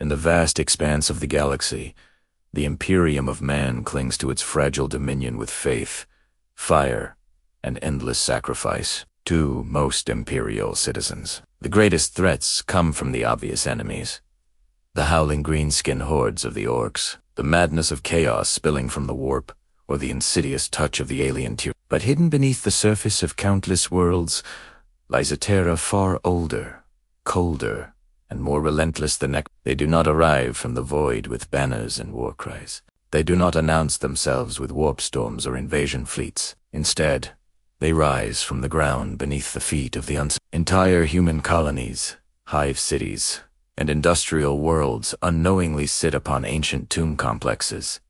In the vast expanse of the galaxy, the Imperium of man clings to its fragile dominion with faith, fire, and endless sacrifice. To most Imperial citizens, the greatest threats come from the obvious enemies. The howling greenskin hordes of the orcs, the madness of chaos spilling from the warp, or the insidious touch of the alien tyranny. But hidden beneath the surface of countless worlds lies a terror far older, colder, and more relentless than Necrons. They do not arrive from the void with banners and war cries. They do not announce themselves with warp storms or invasion fleets. Instead, they rise from the ground beneath the feet of the entire human colonies, hive cities, and industrial worlds unknowingly sit upon ancient tomb complexes,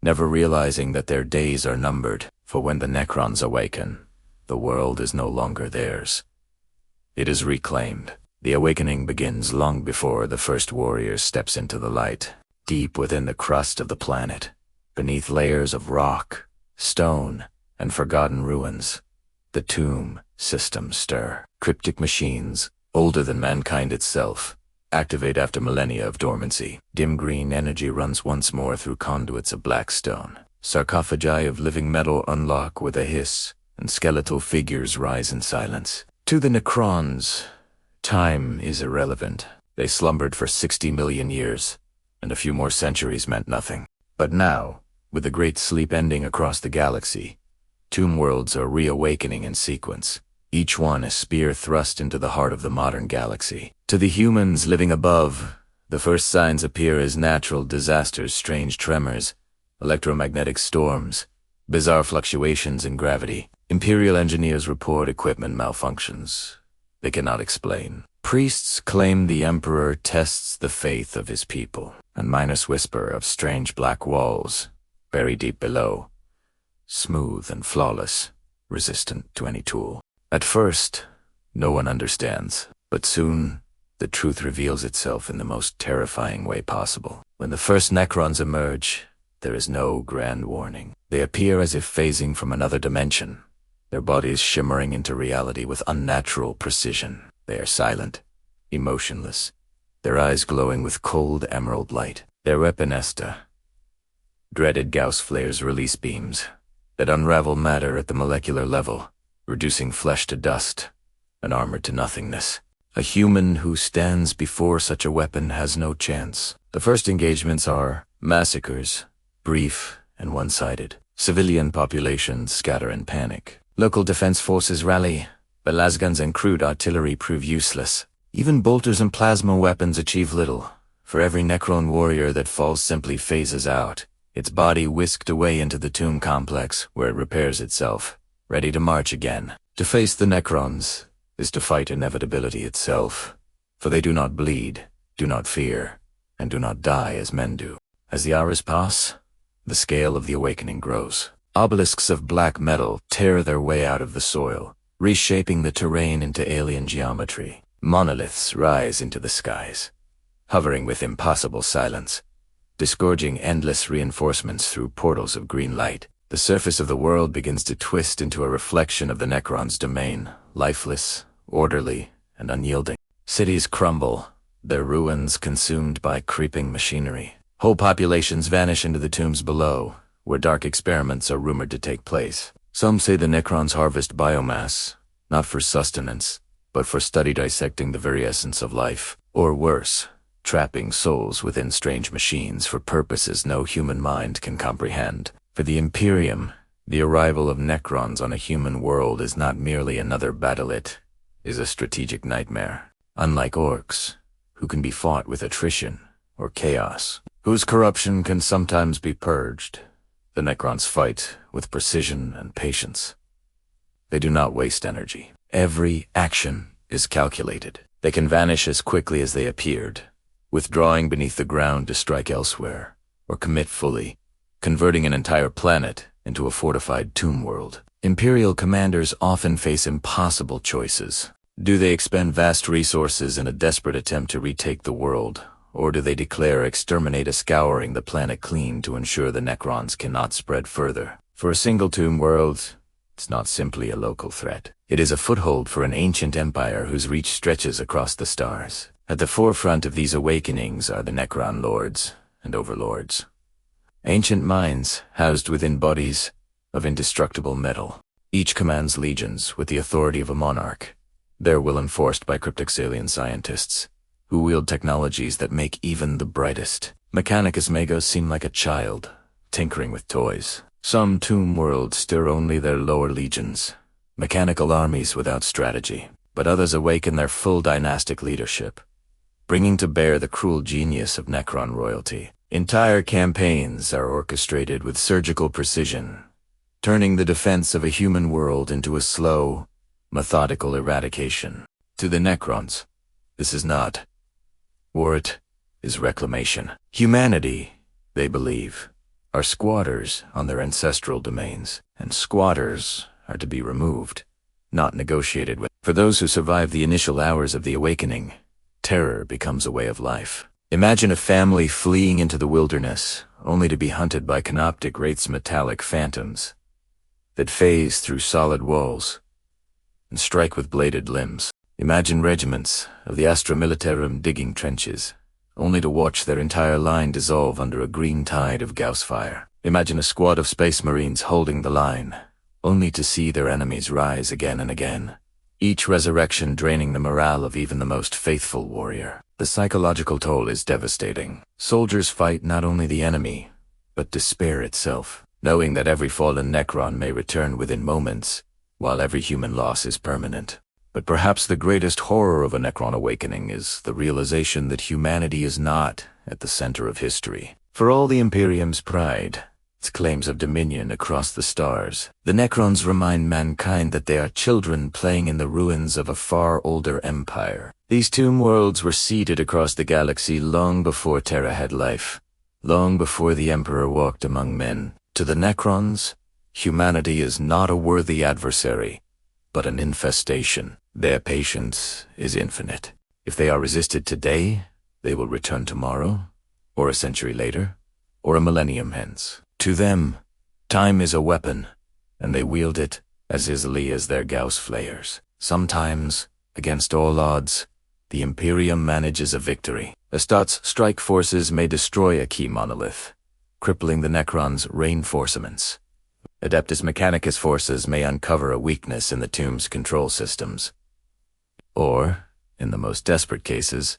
never realizing that their days are numbered, for when the Necrons awaken, the world is no longer theirs. It is reclaimed. The awakening begins long before the first warrior steps into the light. Deep within the crust of the planet, beneath layers of rock, stone, and forgotten ruins, the tomb systems stir. Cryptic machines, older than mankind itself, activate after millennia of dormancy. Dim green energy runs once more through conduits of black stone. Sarcophagi of living metal unlock with a hiss, and skeletal figures rise in silence. To the Necrons, time is irrelevant. They slumbered for 60 million years, and a few more centuries meant nothing. But now, with the great sleep ending across the galaxy, tomb worlds are reawakening in sequence, each one a spear thrust into the heart of the modern galaxy. To the humans living above, the first signs appear as natural disasters, strange tremors, electromagnetic storms, bizarre fluctuations in gravity. Imperial engineers report equipment malfunctions they cannot explain. Priests claim the Emperor tests the faith of his people, and miners whisper of strange black walls buried deep below, smooth and flawless, resistant to any tool. At first, no one understands, but soon the truth reveals itself in the most terrifying way possible. When the first Necrons emerge, there is no grand warning. They appear as if phasing from another dimension, their bodies shimmering into reality with unnatural precision. They are silent, emotionless, their eyes glowing with cold emerald light. Their weapon dreaded Gauss flares release beams that unravel matter at the molecular level, reducing flesh to dust and armor to nothingness. A human who stands before such a weapon has no chance. The first engagements are massacres, brief and one-sided. Civilian populations scatter in panic. Local defense forces rally, but lasguns and crude artillery prove useless. Even bolters and plasma weapons achieve little. For every Necron warrior that falls simply phases out, its body whisked away into the tomb complex, where it repairs itself, ready to march again. To face the Necrons is to fight inevitability itself, for they do not bleed, do not fear, and do not die as men do. As the hours pass, the scale of the awakening grows. Obelisks of black metal tear their way out of the soil, reshaping the terrain into alien geometry. Monoliths rise into the skies, hovering with impossible silence, disgorging endless reinforcements through portals of green light. The surface of the world begins to twist into a reflection of the Necrons' domain, lifeless, orderly, and unyielding. Cities crumble, their ruins consumed by creeping machinery. Whole populations vanish into the tombs below, where dark experiments are rumored to take place. Some say the Necrons harvest biomass, not for sustenance, but for study dissecting the very essence of life. Or worse, trapping souls within strange machines for purposes no human mind can comprehend. For the Imperium, the arrival of Necrons on a human world is not merely another battle, it is a strategic nightmare. Unlike orcs, who can be fought with attrition or chaos, whose corruption can sometimes be purged, the Necrons fight with precision and patience. They do not waste energy. Every action is calculated. They can vanish as quickly as they appeared, withdrawing beneath the ground to strike elsewhere, or commit fully, converting an entire planet into a fortified tomb world. Imperial commanders often face impossible choices. Do they expend vast resources in a desperate attempt to retake the world, or do they declare exterminate, a scouring the planet clean to ensure the Necrons cannot spread further? For a single tomb world, it's not simply a local threat. It is a foothold for an ancient empire whose reach stretches across the stars. At the forefront of these awakenings are the Necron lords and overlords. Ancient minds housed within bodies of indestructible metal. Each commands legions with the authority of a monarch, their will enforced by cryptic alien scientists, who wield technologies that make even the brightest Mechanicus Magos seem like a child, tinkering with toys. Some tomb worlds stir only their lower legions, mechanical armies without strategy, but others awaken their full dynastic leadership, bringing to bear the cruel genius of Necron royalty. Entire campaigns are orchestrated with surgical precision, turning the defense of a human world into a slow, methodical eradication. To the Necrons, this is not war, it is reclamation. Humanity, they believe, are squatters on their ancestral domains, and squatters are to be removed, not negotiated with. For those who survive the initial hours of the awakening, terror becomes a way of life. Imagine a family fleeing into the wilderness, only to be hunted by Canoptic Wraith's metallic phantoms that phase through solid walls and strike with bladed limbs. Imagine regiments of the Astra Militarum digging trenches, only to watch their entire line dissolve under a green tide of Gauss fire. Imagine a squad of Space Marines holding the line, only to see their enemies rise again and again, each resurrection draining the morale of even the most faithful warrior. The psychological toll is devastating. Soldiers fight not only the enemy, but despair itself, knowing that every fallen Necron may return within moments, while every human loss is permanent. But perhaps the greatest horror of a Necron awakening is the realization that humanity is not at the center of history. For all the Imperium's pride, its claims of dominion across the stars, the Necrons remind mankind that they are children playing in the ruins of a far older empire. These tomb worlds were seeded across the galaxy long before Terra had life, long before the Emperor walked among men. To the Necrons, humanity is not a worthy adversary, but an infestation. Their patience is infinite. If they are resisted today, they will return tomorrow, or a century later, or a millennium hence. To them, time is a weapon, and they wield it as easily as their Gauss flayers. Sometimes, against all odds, the Imperium manages a victory. Astat's strike forces may destroy a key monolith, crippling the Necrons' reinforcements. Adeptus Mechanicus forces may uncover a weakness in the tomb's control systems. Or, in the most desperate cases,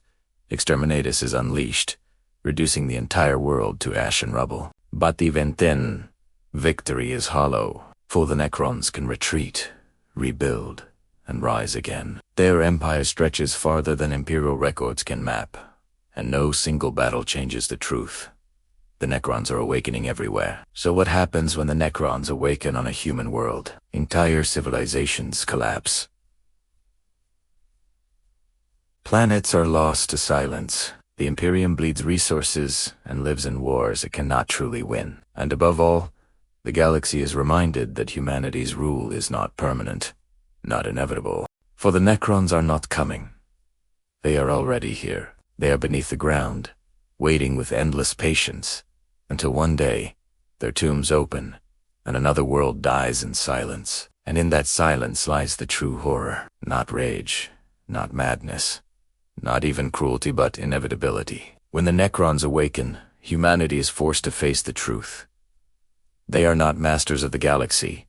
Exterminatus is unleashed, reducing the entire world to ash and rubble. But even then, victory is hollow, for the Necrons can retreat, rebuild, and rise again. Their empire stretches farther than Imperial records can map, and no single battle changes the truth. The Necrons are awakening everywhere. So what happens when the Necrons awaken on a human world? Entire civilizations collapse. Planets are lost to silence. The Imperium bleeds resources and lives in wars it cannot truly win. And above all, the galaxy is reminded that humanity's rule is not permanent, not inevitable. For the Necrons are not coming. They are already here. They are beneath the ground, waiting with endless patience, until one day, their tombs open, and another world dies in silence. And in that silence lies the true horror. Not rage, not madness, not even cruelty, but inevitability. When the Necrons awaken, humanity is forced to face the truth. They are not masters of the galaxy,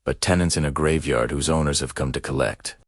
but tenants in a graveyard whose owners have come to collect.